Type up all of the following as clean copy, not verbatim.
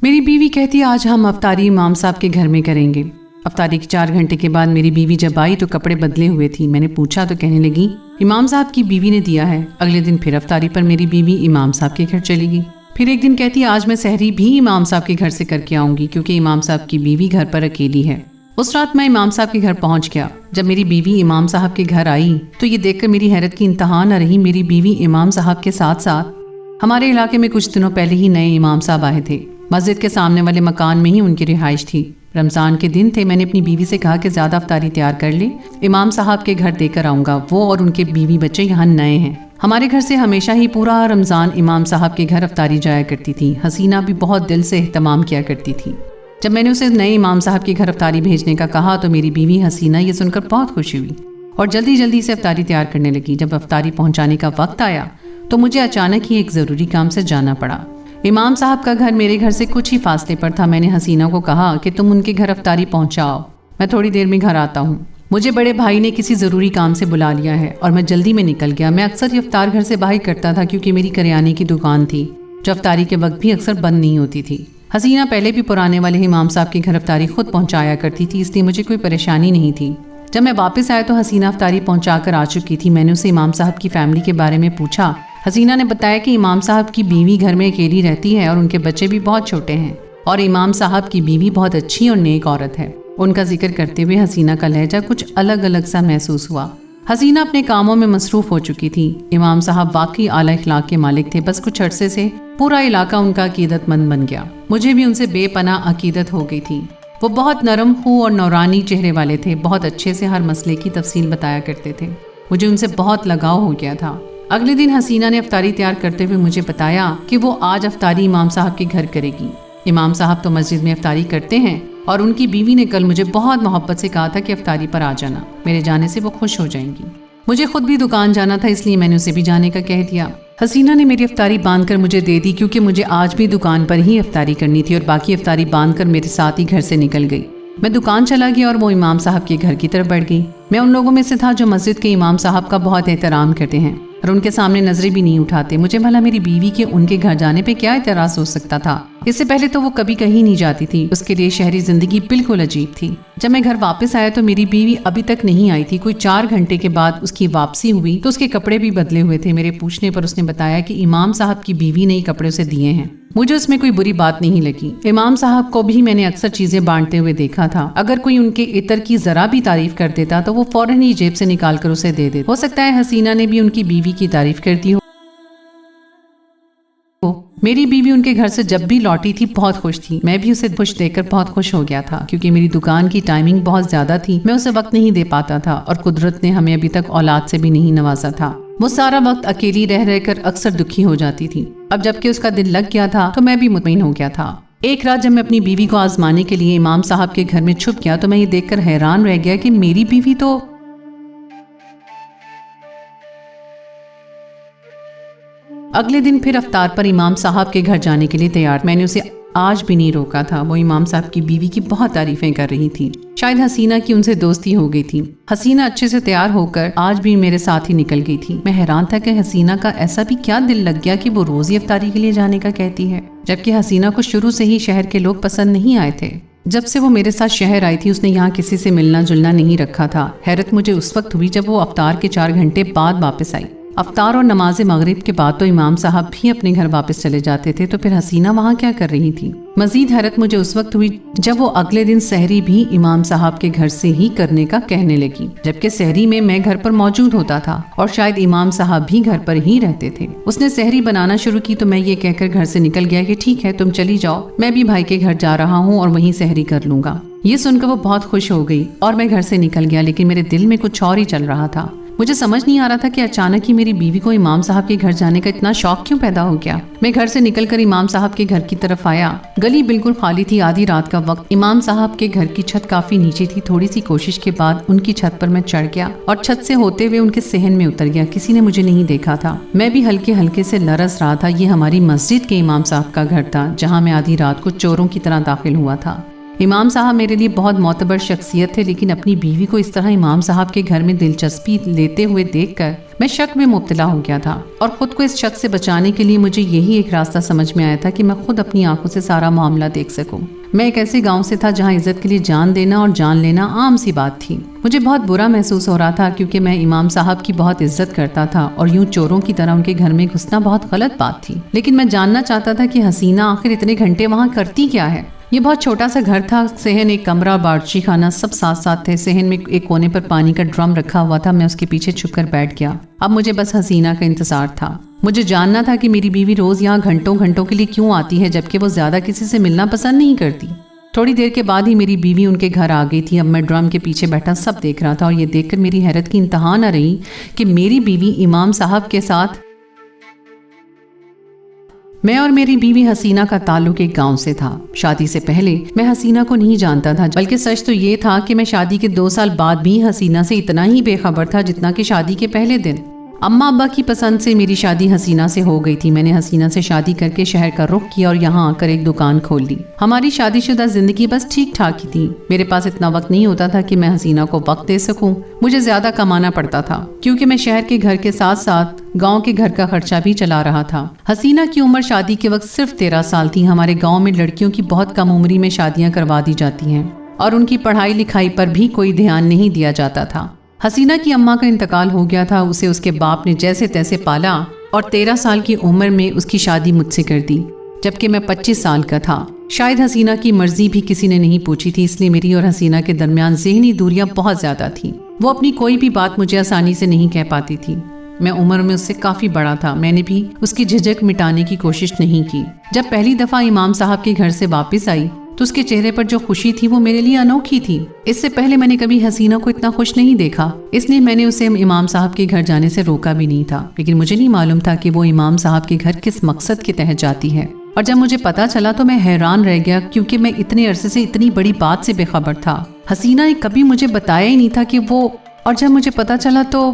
میری بیوی کہتی آج ہم افطاری امام صاحب کے گھر میں کریں گے۔ افطاری کے 4 گھنٹے کے بعد میری بیوی جب آئی تو کپڑے بدلے ہوئے تھی۔ میں نے پوچھا تو کہنے لگی امام صاحب کی بیوی نے دیا ہے۔ اگلے دن پھر افطاری پر میری بیوی امام صاحب کے گھر چلی گئی۔ پھر ایک دن کہتی آج میں سحری بھی امام صاحب کے گھر سے کر کے آؤں گی کیونکہ امام صاحب کی بیوی گھر پر اکیلی ہے۔ اس رات میں امام صاحب کے گھر پہنچ گیا۔ جب میری بیوی امام صاحب کے گھر آئی تو یہ دیکھ کر میری حیرت کی انتہا نہ رہی۔ میری بیوی امام صاحب کے ساتھ ساتھ ہمارے علاقے میں کچھ دنوں پہلے ہی نئے امام صاحب آئے تھے۔ مسجد کے سامنے والے مکان میں ہی ان کی رہائش تھی۔ رمضان کے دن تھے۔ میں نے اپنی بیوی سے کہا کہ زیادہ افطاری تیار کر لے، امام صاحب کے گھر دے کر آؤں گا۔ وہ اور ان کے بیوی بچے یہاں نئے ہیں۔ ہمارے گھر سے ہمیشہ ہی پورا رمضان امام صاحب کے گھر افطاری جایا کرتی تھی۔ حسینہ بھی بہت دل سے اہتمام کیا کرتی تھی۔ جب میں نے اسے نئے امام صاحب کے گھر افطاری بھیجنے کا کہا تو میری بیوی حسینہ یہ سن کر بہت خوش ہوئی اور جلدی جلدی سے افطاری تیار کرنے لگی۔ جب افطاری پہنچانے کا وقت آیا تو مجھے اچانک ہی ایک ضروری کام سے جانا پڑا۔ امام صاحب کا گھر میرے گھر سے کچھ ہی فاصلے پر تھا۔ میں نے حسینہ کو کہا کہ تم ان کے گھر افطاری پہنچاؤ، میں تھوڑی دیر میں گھر آتا ہوں۔ مجھے بڑے بھائی نے کسی ضروری کام سے بلا لیا ہے اور میں جلدی میں نکل گیا۔ میں اکثر یہ افطار گھر سے باہر کرتا تھا کیونکہ میری کریانے کی دکان تھی جو افطاری کے وقت بھی اکثر بند نہیں ہوتی تھی۔ حسینہ پہلے بھی پرانے والے امام صاحب کے گھر افطاری خود پہنچایا کرتی تھی، اس لیے مجھے کوئی پریشانی نہیں تھی۔ جب میں واپس آیا تو حسینہ افطاری پہنچا کر آ چکی تھی۔ میں نے اسے امام صاحب کی فیملی کے بارے میں پوچھا۔ حسینہ نے بتایا کہ امام صاحب کی بیوی گھر میں اکیلی رہتی ہے اور ان کے بچے بھی بہت چھوٹے ہیں اور امام صاحب کی بیوی بہت اچھی اور نیک عورت ہے۔ ان کا ذکر کرتے ہوئے حسینہ کا لہجہ کچھ الگ سا محسوس ہوا۔ حسینہ اپنے کاموں میں مصروف ہو چکی تھی۔ امام صاحب واقعی اعلیٰ اخلاق کے مالک تھے۔ بس کچھ عرصے سے پورا علاقہ ان کا عقیدت مند بن گیا۔ مجھے بھی ان سے بے پناہ عقیدت ہو گئی تھی۔ وہ بہت نرم خو اور نورانی چہرے والے تھے، بہت اچھے سے ہر مسئلے کی تفصیل بتایا کرتے تھے۔ مجھے ان سے بہت لگاؤ ہو گیا تھا۔ اگلے دن حسینہ نے افطاری تیار کرتے ہوئے مجھے بتایا کہ وہ آج افطاری امام صاحب کے گھر کرے گی۔ امام صاحب تو مسجد میں افطاری کرتے ہیں اور ان کی بیوی نے کل مجھے بہت محبت سے کہا تھا کہ افطاری پر آ جانا، میرے جانے سے وہ خوش ہو جائیں گی۔ مجھے خود بھی دکان جانا تھا، اس لیے میں نے اسے بھی جانے کا کہہ دیا۔ حسینہ نے میری افطاری باندھ کر مجھے دے دی کیونکہ مجھے آج بھی دکان پر ہی افطاری کرنی تھی اور باقی افطاری باندھ کر میرے ساتھ ہی گھر سے نکل گئی۔ میں دکان چلا گیا اور وہ امام صاحب کے گھر کی طرف بڑھ گئی۔ میں ان لوگوں میں سے تھا جو مسجد کے امام صاحب کا بہت احترام کرتے ہیں اور ان کے سامنے نظریں بھی نہیں اٹھاتے۔ مجھے بھلا میری بیوی کے ان کے گھر جانے پہ کیا اعتراض ہو سکتا تھا؟ اس سے پہلے تو وہ کبھی کہیں نہیں جاتی تھی، اس کے لیے شہری زندگی بالکل عجیب تھی۔ جب میں گھر واپس آیا تو میری بیوی ابھی تک نہیں آئی تھی۔ کوئی 4 گھنٹے کے بعد اس کی واپسی ہوئی تو اس کے کپڑے بھی بدلے ہوئے تھے۔ میرے پوچھنے پر اس نے بتایا کہ امام صاحب کی بیوی نے کپڑے اسے دیے ہیں۔ مجھے اس میں کوئی بری بات نہیں لگی۔ امام صاحب کو بھی میں نے اکثر چیزیں بانٹتے ہوئے دیکھا تھا۔ اگر کوئی ان کے عطر کی ذرا بھی تعریف کر دیتا تو وہ فوراً ہی جیب سے نکال کر اسے دے دیتا۔ ہو سکتا ہے حسینہ نے بھی ان کی بیوی کی تعریف کرتی ہو۔ میری بیوی ان کے گھر سے جب بھی لوٹی تھی بہت خوش تھی۔ میں بھی اسے خوش دیکھ کر بہت خوش ہو گیا تھا کیونکہ میری دکان کی ٹائمنگ بہت زیادہ تھی، میں اسے وقت نہیں دے پاتا تھا اور قدرت نے ہمیں ابھی تک اولاد سے بھی نہیں نوازا تھا۔ وہ سارا وقت اکیلی رہ کر اکثر دکھی ہو جاتی تھی۔ اب جبکہ اس کا دل لگ گیا تھا تو میں بھی مطمئن ہو گیا تھا۔ ایک رات جب میں اپنی بیوی کو آزمانے کے لیے امام صاحب کے گھر میں چھپ گیا تو میں یہ دیکھ کر حیران رہ گیا کہ میری بیوی تو اگلے دن پھر افطار پر امام صاحب کے گھر جانے کے لیے تیار۔ میں نے اسے آج بھی نہیں روکا تھا۔ وہ امام صاحب کی بیوی کی بہت تعریفیں کر رہی تھی۔ شاید حسینہ کی ان سے دوستی ہو گئی تھی۔ حسینہ اچھے سے تیار ہو کر آج بھی میرے ساتھ ہی نکل گئی تھی۔ میں حیران تھا کہ حسینہ کا ایسا بھی کیا دل لگ گیا کہ وہ روز ہی افطاری کے لیے جانے کا کہتی ہے، جبکہ حسینہ کو شروع سے ہی شہر کے لوگ پسند نہیں آئے تھے۔ جب سے وہ میرے ساتھ شہر آئی تھی اس نے یہاں کسی سے ملنا جلنا نہیں رکھا تھا۔ حیرت مجھے اس وقت ہوئی جب وہ افطار کے 4 گھنٹے بعد واپس آئی۔ افطار اور نماز مغرب کے بعد تو امام صاحب بھی اپنے گھر واپس چلے جاتے تھے، تو پھر حسینہ وہاں کیا کر رہی تھی؟ مزید حیرت مجھے اس وقت ہوئی جب وہ اگلے دن سحری بھی امام صاحب کے گھر سے ہی کرنے کا کہنے لگی، جبکہ سحری میں گھر پر موجود ہوتا تھا اور شاید امام صاحب بھی گھر پر ہی رہتے تھے۔ اس نے سحری بنانا شروع کی تو میں یہ کہہ کر گھر سے نکل گیا کہ ٹھیک ہے تم چلی جاؤ، میں بھی بھائی کے گھر جا رہا ہوں اور وہیں سحری کر لوں گا۔ یہ سن کر وہ بہت خوش ہو گئی اور میں گھر سے نکل گیا، لیکن میرے دل میں کچھ اور ہی چل رہا تھا۔ مجھے سمجھ نہیں آ رہا تھا کہ اچانک ہی میری بیوی کو امام صاحب کے گھر جانے کا اتنا شوق کیوں پیدا ہو گیا۔ میں گھر سے نکل کر امام صاحب کے گھر کی طرف آیا۔ گلی بالکل خالی تھی، آدھی رات کا وقت۔ امام صاحب کے گھر کی چھت کافی نیچے تھی۔ تھوڑی سی کوشش کے بعد ان کی چھت پر میں چڑھ گیا اور چھت سے ہوتے ہوئے ان کے صحن میں اتر گیا۔ کسی نے مجھے نہیں دیکھا تھا۔ میں بھی ہلکے ہلکے سے لرز رہا تھا۔ یہ ہماری مسجد کے امام صاحب کا گھر تھا جہاں میں آدھی رات کو چوروں کی طرح داخل ہوا تھا۔ امام صاحب میرے لیے بہت معتبر شخصیت تھے، لیکن اپنی بیوی کو اس طرح امام صاحب کے گھر میں دلچسپی لیتے ہوئے دیکھ کر میں شک میں مبتلا ہو گیا تھا اور خود کو اس شک سے بچانے کے لیے مجھے یہی ایک راستہ سمجھ میں آیا تھا کہ میں خود اپنی آنکھوں سے سارا معاملہ دیکھ سکوں۔ میں ایک ایسے گاؤں سے تھا جہاں عزت کے لیے جان دینا اور جان لینا عام سی بات تھی۔ مجھے بہت برا محسوس ہو رہا تھا کیونکہ میں امام صاحب کی بہت عزت کرتا تھا اور یوں چوروں کی طرح ان کے گھر میں گھسنا بہت غلط بات تھی، لیکن میں جاننا چاہتا تھا کہ حسینہ آخر اتنے گھنٹے وہاں کرتی کیا ہے۔ یہ بہت چھوٹا سا گھر تھا، صحن، ایک کمرہ اور باورچی خانہ سب ساتھ ساتھ تھے۔ صحن میں ایک کونے پر پانی کا ڈرم رکھا ہوا تھا، میں اس کے پیچھے چھپ کر بیٹھ گیا۔ اب مجھے بس حسینہ کا انتظار تھا۔ مجھے جاننا تھا کہ میری بیوی روز یہاں گھنٹوں گھنٹوں کے لیے کیوں آتی ہے جبکہ وہ زیادہ کسی سے ملنا پسند نہیں کرتی۔ تھوڑی دیر کے بعد ہی میری بیوی ان کے گھر آ گئی تھی۔ اب میں ڈرم کے پیچھے بیٹھا سب دیکھ رہا تھا اور یہ دیکھ کر میری حیرت کی انتہا نہ رہی کہ میری بیوی امام صاحب کے ساتھ، میں اور میری بیوی حسینہ کا تعلق ایک گاؤں سے تھا۔ شادی سے پہلے میں حسینہ کو نہیں جانتا تھا، بلکہ سچ تو یہ تھا کہ میں شادی کے 2 سال بعد بھی حسینہ سے اتنا ہی بے خبر تھا جتنا کہ شادی کے پہلے دن۔ اماں ابا کی پسند سے میری شادی حسینہ سے ہو گئی تھی۔ میں نے حسینہ سے شادی کر کے شہر کا رخ کیا اور یہاں آ کر ایک دکان کھول لی۔ ہماری شادی شدہ زندگی بس ٹھیک ٹھاک ہی تھی۔ میرے پاس اتنا وقت نہیں ہوتا تھا کہ میں حسینہ کو وقت دے سکوں۔ مجھے زیادہ کمانا پڑتا تھا کیونکہ میں شہر کے گھر کے ساتھ ساتھ گاؤں کے گھر کا خرچہ بھی چلا رہا تھا۔ حسینہ کی عمر شادی کے وقت صرف 13 سال تھی۔ ہمارے گاؤں میں لڑکیوں کی بہت کم عمری میں شادیاں کروا دی جاتی ہیں اور ان کی پڑھائی لکھائی پر بھی کوئی دھیان نہیں دیا جاتا تھا۔ حسینہ کی اماں کا انتقال ہو گیا تھا۔ اسے اس کے باپ نے جیسے تیسے پالا اور 13 سال کی عمر میں اس کی شادی مجھ سے کر دی جبکہ میں 25 سال کا تھا۔ شاید حسینہ کی مرضی بھی کسی نے نہیں پوچھی تھی، اس لیے میری اور حسینہ کے درمیان ذہنی دوریاں بہت زیادہ تھیں۔ وہ اپنی کوئی بھی بات مجھے آسانی سے نہیں کہہ پاتی تھی۔ میں عمر میں اس سے کافی بڑا تھا، میں نے بھی اس کی جھجک مٹانے کی کوشش نہیں کی۔ جب پہلی دفعہ امام صاحب کے گھر سے واپس آئی تو اس کے چہرے پر جو خوشی تھی وہ میرے لیے انوکھی تھی۔ اس سے پہلے میں نے کبھی حسینہ کو اتنا خوش نہیں دیکھا، اس لیے میں نے اسے امام صاحب کے گھر جانے سے روکا بھی نہیں تھا، لیکن مجھے نہیں معلوم تھا کہ وہ امام صاحب کے گھر کس مقصد کے تحت جاتی ہے۔ اور جب مجھے پتا چلا تو میں حیران رہ گیا کیونکہ میں اتنے عرصے سے اتنی بڑی بات سے بے خبر تھا۔ حسینہ نے کبھی مجھے بتایا ہی نہیں تھا کہ وہ، اور جب مجھے پتا چلا تو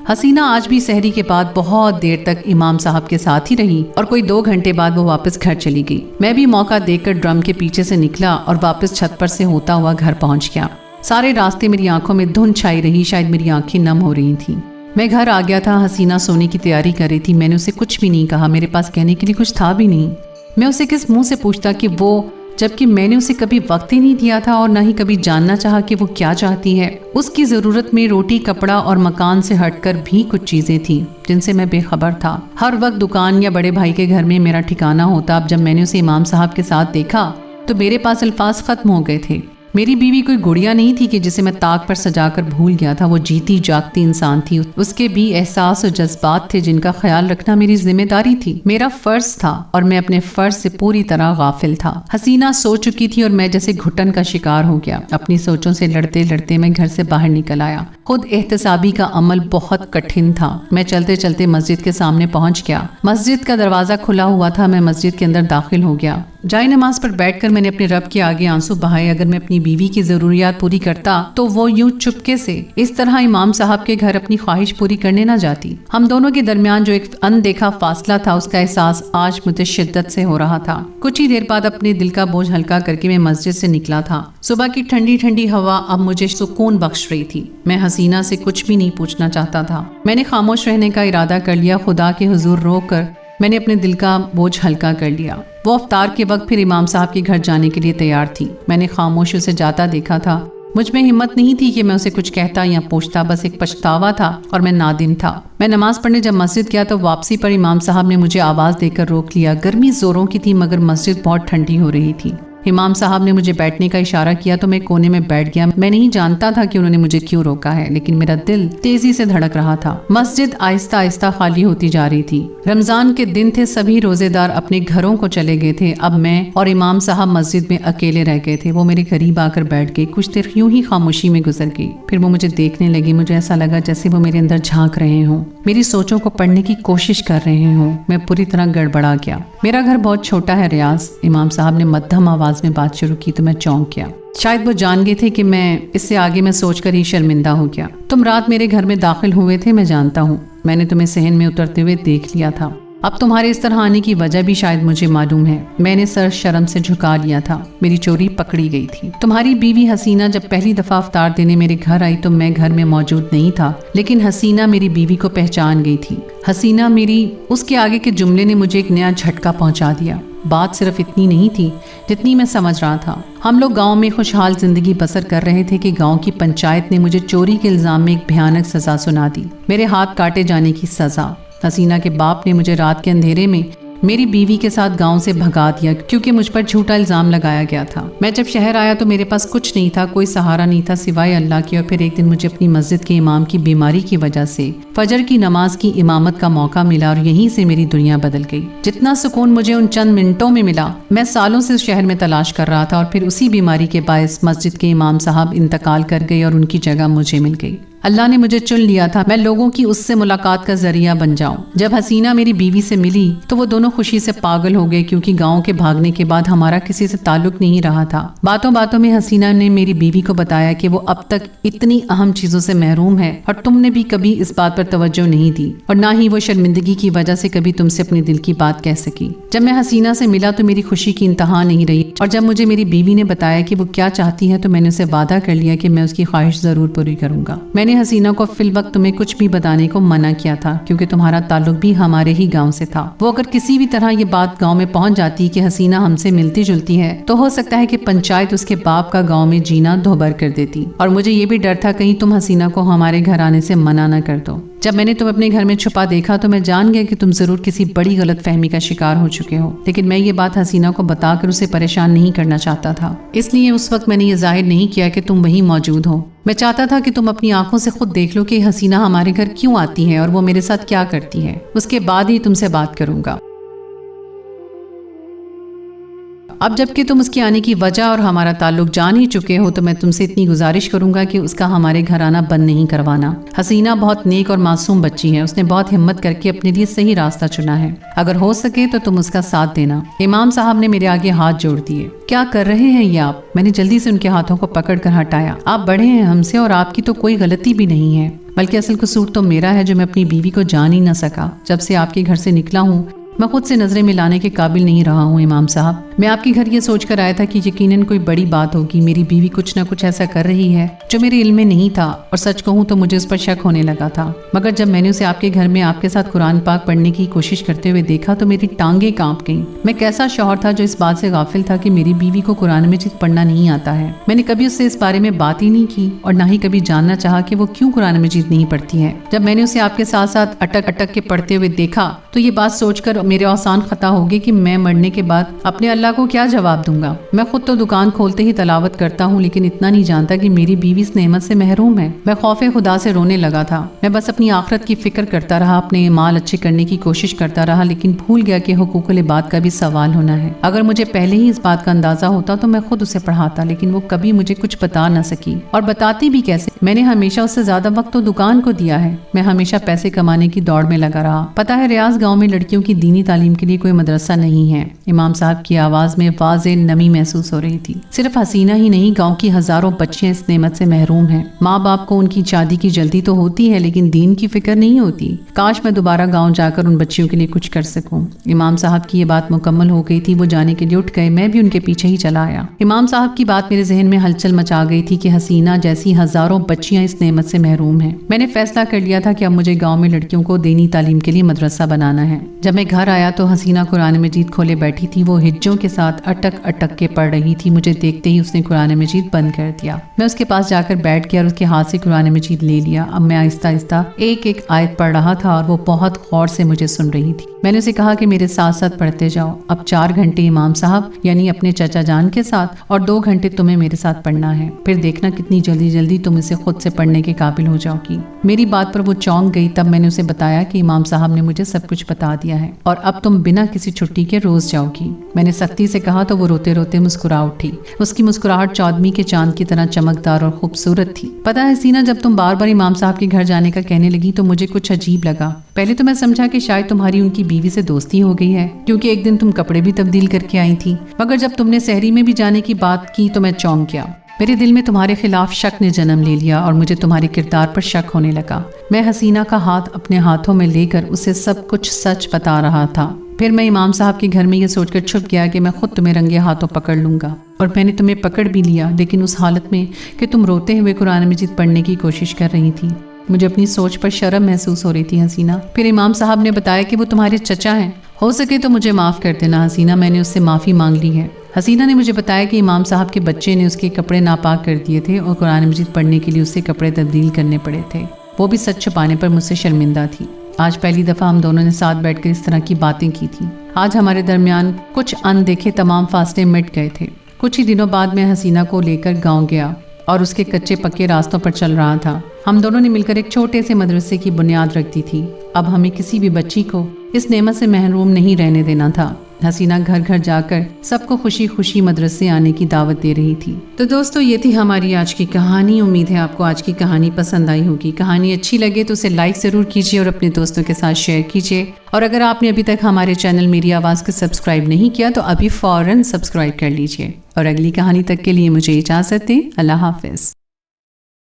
حسینہ آج بھی سحری کے بعد بہت دیر تک امام صاحب کے ساتھ ہی رہی اور کوئی 2 گھنٹے بعد وہ واپس گھر چلی گئی۔ میں بھی موقع دیکھ کر ڈرم کے پیچھے سے نکلا اور واپس چھت پر سے ہوتا ہوا گھر پہنچ گیا۔ سارے راستے میری آنکھوں میں دھند چھائی رہی، شاید میری آنکھیں نم ہو رہی تھیں۔ میں گھر آ گیا تھا، حسینہ سونے کی تیاری کر رہی تھی۔ میں نے اسے کچھ بھی نہیں کہا، میرے پاس کہنے کے لیے کچھ تھا بھی نہیں۔ میں اسے کس منہ سے پوچھتا کہ وہ، جبکہ میں نے اسے کبھی وقت ہی نہیں دیا تھا اور نہ ہی کبھی جاننا چاہا کہ وہ کیا چاہتی ہے۔ اس کی ضرورت میں روٹی، کپڑا اور مکان سے ہٹ کر بھی کچھ چیزیں تھیں جن سے میں بے خبر تھا۔ ہر وقت دکان یا بڑے بھائی کے گھر میں میرا ٹھکانہ ہوتا۔ اب جب میں نے اسے امام صاحب کے ساتھ دیکھا تو میرے پاس الفاظ ختم ہو گئے تھے۔ میری بیوی کوئی گڑیا نہیں تھی کہ جسے میں طاق پر سجا کر بھول گیا تھا۔ وہ جیتی جاگتی انسان تھی، اس کے بھی احساس اور جذبات تھے جن کا خیال رکھنا میری ذمہ داری تھی، میرا فرض تھا، اور میں اپنے فرض سے پوری طرح غافل تھا۔ حسینہ سو چکی تھی اور میں جیسے گھٹن کا شکار ہو گیا۔ اپنی سوچوں سے لڑتے لڑتے میں گھر سے باہر نکل آیا۔ خود احتسابی کا عمل بہت کٹھن تھا۔ میں چلتے چلتے مسجد کے سامنے پہنچ گیا۔ مسجد کا دروازہ کھلا ہوا تھا۔ میں مسجد کے اندر داخل ہو گیا۔ جائے نماز پر بیٹھ کر میں نے اپنے رب کے آگے آنسو بہائے۔ اگر میں اپنی بیوی کی ضروریات پوری کرتا تو وہ یوں چپکے سے اس طرح امام صاحب کے گھر اپنی خواہش پوری کرنے نہ جاتی۔ ہم دونوں کے درمیان جو ایک اندیکھا فاصلہ تھا اس کا احساس آج مجھے شدت سے ہو رہا تھا۔ کچھ ہی دیر بعد اپنے دل کا بوجھ ہلکا کر کے میں مسجد سے نکلا تھا۔ صبح کی ٹھنڈی ٹھنڈی ہوا اب مجھے سکون بخش رہی تھی۔ میں حسینہ سے کچھ بھی نہیں پوچھنا چاہتا تھا۔ میں نے خاموش رہنے کا ارادہ کر لیا۔ خدا کے حضور رو کر میں نے اپنے دل کا بوجھ ہلکا کر لیا۔ وہ افطار کے وقت پھر امام صاحب کے گھر جانے کے لیے تیار تھی۔ میں نے خاموش اسے جاتا دیکھا تھا۔ مجھ میں ہمت نہیں تھی کہ میں اسے کچھ کہتا یا پوچھتا، بس ایک پچھتاوا تھا اور میں نادم تھا۔ میں نماز پڑھنے جب مسجد گیا تو واپسی پر امام صاحب نے مجھے آواز دے کر روک لیا۔ گرمی زوروں کی تھی مگر مسجد بہت ٹھنڈی ہو رہی تھی۔ امام صاحب نے مجھے بیٹھنے کا اشارہ کیا تو میں کونے میں بیٹھ گیا۔ میں نہیں جانتا تھا کہ انہوں نے مجھے کیوں روکا ہے، لیکن میرا دل تیزی سے دھڑک رہا تھا۔ مسجد آہستہ آہستہ خالی ہوتی جا رہی تھی۔ رمضان کے دن تھے، سبھی روزے دار اپنے گھروں کو چلے گئے تھے۔ اب میں اور امام صاحب مسجد میں اکیلے رہ گئے تھے۔ وہ میرے قریب آ کر بیٹھ گئے۔ کچھ دیر یوں ہی خاموشی میں گزر گئی، پھر وہ مجھے دیکھنے لگی۔ مجھے ایسا لگا جیسے وہ میرے اندر جھانک رہے ہوں، میری سوچوں کو پڑھنے کی کوشش کر رہے ہوں۔ میں پوری طرح گڑبڑا گیا۔ میرا گھر بہت چھوٹا ہے ریاض، امام صاحب نے مدھم آواز میں بات شروع کی تو میں چونک گیا۔ شاید وہ جان گئے تھے کہ میں اس سے آگے میں سوچ کر ہی شرمندہ ہو گیا۔ تم رات میرے گھر میں داخل ہوئے تھے، میں جانتا ہوں۔ میں نے تمہیں صحن میں اترتے ہوئے دیکھ لیا تھا۔ اب تمہارے اس طرح آنے کی وجہ بھی شاید مجھے معلوم ہے۔ میں نے سر شرم سے جھکا لیا تھا، میری چوری پکڑی گئی تھی۔ تمہاری بیوی حسینہ جب پہلی دفعہ افطار دینے میرے گھر آئی تو میں گھر میں موجود نہیں تھا، لیکن حسینہ میری بیوی کو پہچان گئی تھی۔ حسینہ میری اس کے آگے کے جملے نے مجھے ایک نیا جھٹکا پہنچا دیا۔ بات صرف اتنی نہیں تھی جتنی میں سمجھ رہا تھا۔ ہم لوگ گاؤں میں خوشحال زندگی بسر کر رہے تھے کہ گاؤں کی پنچایت نے مجھے چوری کے الزام میں ایک بھیانک سزا سنا دی، میرے ہاتھ کاٹے جانے کی سزا۔ حسینہ کے باپ نے مجھے رات کے اندھیرے میں میری بیوی کے ساتھ گاؤں سے بھگا دیا کیونکہ مجھ پر جھوٹا الزام لگایا گیا تھا۔ میں جب شہر آیا تو میرے پاس کچھ نہیں تھا، کوئی سہارا نہیں تھا سوائے اللہ کے۔ اور پھر ایک دن مجھے اپنی مسجد کے امام کی بیماری کی وجہ سے فجر کی نماز کی امامت کا موقع ملا اور یہیں سے میری دنیا بدل گئی۔ جتنا سکون مجھے ان چند منٹوں میں ملا، میں سالوں سے شہر میں تلاش کر رہا تھا، اور پھر اسی بیماری کے باعث مسجد کے امام صاحب انتقال کر گئے اور ان کی جگہ مجھے مل گئی۔ اللہ نے مجھے چن لیا تھا میں لوگوں کی اس سے ملاقات کا ذریعہ بن جاؤں۔ جب حسینہ میری بیوی سے ملی تو وہ دونوں خوشی سے پاگل ہو گئے کیونکہ گاؤں کے بھاگنے کے بعد ہمارا کسی سے تعلق نہیں رہا تھا۔ باتوں باتوں میں حسینہ نے میری بیوی کو بتایا کہ وہ اب تک اتنی اہم چیزوں سے محروم ہے اور تم نے بھی کبھی اس بات پر توجہ نہیں دی، اور نہ ہی وہ شرمندگی کی وجہ سے کبھی تم سے اپنے دل کی بات کہہ سکی۔ جب میں حسینہ سے ملا تو میری خوشی کی انتہا نہیں رہی، اور جب مجھے میری بیوی نے بتایا کہ وہ کیا چاہتی ہے تو میں نے اسے وعدہ کر لیا کہ میں اس کی خواہش ضرور پوری کروں گا۔ میں نے حسینہ کو فی الوقت تمہیں کچھ بھی بتانے کو منع کیا تھا کیونکہ تمہارا تعلق بھی ہمارے ہی گاؤں سے تھا۔ وہ اگر کسی بھی طرح یہ بات گاؤں میں پہنچ جاتی کہ حسینہ ہم سے ملتی جلتی ہے تو ہو سکتا ہے کہ پنچایت اس کے باپ کا گاؤں میں جینا دھوبر کر دیتی، اور مجھے یہ بھی ڈر تھا کہیں تم حسینہ کو ہمارے گھر آنے سے منع نہ کر دو۔ جب میں نے تم اپنے گھر میں چھپا دیکھا تو میں جان گیا کہ تم ضرور کسی بڑی غلط فہمی کا شکار ہو چکے ہو، لیکن میں یہ بات حسینہ کو بتا کر اسے پریشان نہیں کرنا چاہتا تھا، اس لیے اس وقت میں نے یہ ظاہر نہیں کیا کہ تم وہیں موجود ہو۔ میں چاہتا تھا کہ تم اپنی آنکھوں سے خود دیکھ لو کہ حسینہ ہمارے گھر کیوں آتی ہے اور وہ میرے ساتھ کیا کرتی ہے، اس کے بعد ہی تم سے بات کروں گا۔ اب جب کہ تم اس کے آنے کی وجہ اور ہمارا تعلق جان ہی چکے ہو تو میں تم سے اتنی گزارش کروں گا کہ اس کا ہمارے گھر آنا بند نہیں کروانا۔ حسینہ بہت نیک اور معصوم بچی ہے، اس نے بہت ہمت کر کے اپنے لیے صحیح راستہ چنا ہے، اگر ہو سکے تو تم اس کا ساتھ دینا۔ امام صاحب نے میرے آگے ہاتھ جوڑ دیے۔ کیا کر رہے ہیں یہ آپ؟ میں نے جلدی سے ان کے ہاتھوں کو پکڑ کر ہٹایا۔ آپ بڑے ہیں ہم سے اور آپ کی تو کوئی غلطی بھی نہیں ہے، بلکہ اصل قصور تو میرا ہے جو میں اپنی بیوی کو جان ہی نہ سکا۔ جب سے آپ کے گھر سے نکلا ہوں میں خود سے نظریں ملانے کے قابل نہیں رہا ہوں امام صاحب۔ میں آپ کے گھر یہ سوچ کر آیا تھا کہ یقیناً کوئی بڑی بات ہوگی، میری بیوی کچھ نہ کچھ ایسا کر رہی ہے جو میرے علم میں نہیں تھا، اور سچ کہوں تو مجھے اس پر شک ہونے لگا تھا۔ مگر جب میں نے اسے آپ کے گھر میں آپ کے ساتھ قرآن پاک پڑھنے کی کوشش کرتے ہوئے دیکھا تو میری ٹانگیں کانپ گئیں۔ میں کیسا شوہر تھا جو اس بات سے غافل تھا کہ میری بیوی کو قرآن مجید پڑھنا نہیں آتا ہے۔ میں نے کبھی اس سے اس بارے میں بات ہی نہیں کی اور نہ ہی کبھی جاننا چاہا کہ وہ کیوں قرآن مجید نہیں پڑھتی ہے۔ جب میں نے اسے آپ کے ساتھ ساتھ اٹک اٹک کے پڑھتے ہوئے دیکھا تو یہ بات سوچ کر میرے آسان خطا ہوگی کہ میں مرنے کے بعد اپنے اللہ کو کیا جواب دوں گا۔ میں خود تو دکان کھولتے ہی تلاوت کرتا ہوں، لیکن اتنا نہیں جانتا کہ میری بیوی اس نعمت سے محروم ہے۔ میں خوف خدا سے رونے لگا تھا۔ میں بس اپنی آخرت کی فکر کرتا رہا، اپنے مال اچھے کرنے کی کوشش کرتا رہا، لیکن بھول گیا کہ حقوق العباد کا بھی سوال ہونا ہے۔ اگر مجھے پہلے ہی اس بات کا اندازہ ہوتا تو میں خود اسے پڑھاتا، لیکن وہ کبھی مجھے کچھ بتا نہ سکی، اور بتاتی بھی کیسے؟ میں نے ہمیشہ اس سے زیادہ وقت تو دکان کو دیا ہے۔ میں ہمیشہ پیسے کمانے کی دوڑ میں لگا رہا۔ پتہ ہے ریاض گاؤں میں لڑکیوں کی دینی تعلیم کے لیے کوئی مدرسہ نہیں ہے۔ امام صاحب کی آواز میں واضح نمی محسوس ہو رہی تھی۔ صرف حسینہ ہی نہیں، گاؤں کی ہزاروں بچیاں اس نعمت سے محروم ہیں۔ ماں باپ کو ان کی شادی کی جلدی تو ہوتی ہے لیکن دین کی فکر نہیں ہوتی۔ کاش میں دوبارہ گاؤں جا کر ان بچیوں کے لیے کچھ کر سکوں۔ امام صاحب کی یہ بات مکمل ہو گئی تھی، وہ جانے کے لیے اٹھ گئے، میں بھی ان کے پیچھے ہی چلا آیا۔ امام صاحب کی بات میرے ذہن میں ہلچل مچا گئی تھی کہ حسینہ جیسی ہزاروں بچیاں اس نعمت سے محروم ہیں۔ میں نے فیصلہ کر لیا تھا کہ اب مجھے گاؤں میں لڑکیوں کو دینی تعلیم کے لیے مدرسہ بنانا ہے۔ جب میں گھر آیا تو حسینہ قرآن مجید کھولے بیٹھی تھی، وہ ہجوں کے ساتھ اٹک اٹک کے پڑھ رہی تھی۔ مجھے دیکھتے ہی اس نے قرآن مجید بند کر دیا۔ میں اس کے پاس جا کر بیٹھ گیا اور اس کے ہاتھ سے قرآن مجید لے لیا۔ اب میں آہستہ آہستہ ایک ایک آیت پڑھ رہا تھا اور وہ بہت غور سے مجھے سن رہی تھی۔ میں نے اسے کہا کہ میرے ساتھ ساتھ پڑھتے جاؤ، اب 4 گھنٹے امام صاحب یعنی اپنے چچا جان کے ساتھ اور 2 گھنٹے تمہیں میرے ساتھ پڑھنا ہے، پھر دیکھنا کتنی جلدی جلدی تم اسے خود سے پڑھنے کے قابل ہو جاؤ گی۔ میری بات پر وہ چونک گئی۔ تب میں نے اسے بتایا کہ امام صاحب نے مجھے سب کچھ بتا دیا ہے اور اب تم بنا کسی چھٹی کے روز جاؤ گی۔ میں نے سختی سے کہا تو وہ روتے روتے مسکرا اٹھی۔ اس کی مسکراہٹ 14ویں کے چاند کی طرح چمکدار اور خوبصورت تھی۔ پتہ ہے حسینہ، جب تم بار بار امام صاحب کے گھر جانے کا کہنے لگی تو مجھے کچھ عجیب لگا۔ پہلے تو میں سمجھا کہ شاید تمہاری ان کی بیوی سے دوستی ہو گئی ہے، کیونکہ ایک دن تم کپڑے بھی تبدیل کر کے آئی تھی، مگر جب تم نے سحری میں بھی جانے کی بات کی تو میں چونک گیا۔ میرے دل میں تمہارے خلاف شک نے جنم لے لیا اور مجھے تمہارے کردار پر شک ہونے لگا۔ میں حسینہ کا ہاتھ اپنے ہاتھوں میں لے کر اسے سب کچھ سچ بتا رہا تھا۔ پھر میں امام صاحب کے گھر میں یہ سوچ کر چھپ گیا کہ میں خود تمہیں رنگے ہاتھوں پکڑ لوں گا، اور میں نے تمہیں پکڑ بھی لیا، لیکن اس حالت میں کہ تم روتے ہوئے قرآن مجید پڑھنے کی کوشش کر رہی تھی۔ مجھے اپنی سوچ پر شرم محسوس ہو رہی تھی حسینہ۔ پھر امام صاحب نے بتایا کہ وہ تمہارے چچا ہیں، ہو سکے تو مجھے معاف کر دینا حسینہ، میں نے اس سے معافی مانگ لی ہے۔ حسینہ نے مجھے بتایا کہ امام صاحب کے بچے نے اس کے کپڑے ناپاک کر دیے تھے اور قرآن مجید پڑھنے کے لیے اسے کپڑے تبدیل کرنے پڑے تھے۔ وہ بھی سچ چھپانے پر مجھ سے شرمندہ تھی۔ آج پہلی دفعہ ہم دونوں نے ساتھ بیٹھ کر اس طرح کی باتیں کی تھیں۔ آج ہمارے درمیان کچھ اندیکھے تمام فاصلے مٹ گئے تھے۔ کچھ ہی دنوں بعد میں حسینہ کو لے کر گاؤں گیا اور اس کے کچے پکے راستوں پر چل رہا تھا۔ ہم دونوں نے مل کر ایک چھوٹے سے مدرسے کی بنیاد رکھ دی تھی۔ اب ہمیں کسی بھی بچی کو اس نعمت سے محروم نہیں رہنے دینا تھا۔ حسینہ گھر گھر جا کر سب کو خوشی خوشی مدرسے آنے کی دعوت دے رہی تھی۔ تو دوستو، یہ تھی ہماری آج کی کہانی۔ امید ہے آپ کو آج کی کہانی پسند آئی ہوگی۔ کہانی اچھی لگے تو اسے لائک ضرور کیجیے اور اپنے دوستوں کے ساتھ شیئر کیجیے، اور اگر آپ نے ابھی تک ہمارے چینل میری آواز کو سبسکرائب نہیں کیا تو ابھی فوراً سبسکرائب کر لیجیے، اور اگلی کہانی تک کے لیے مجھے اجازت دیں۔ اللہ حافظ۔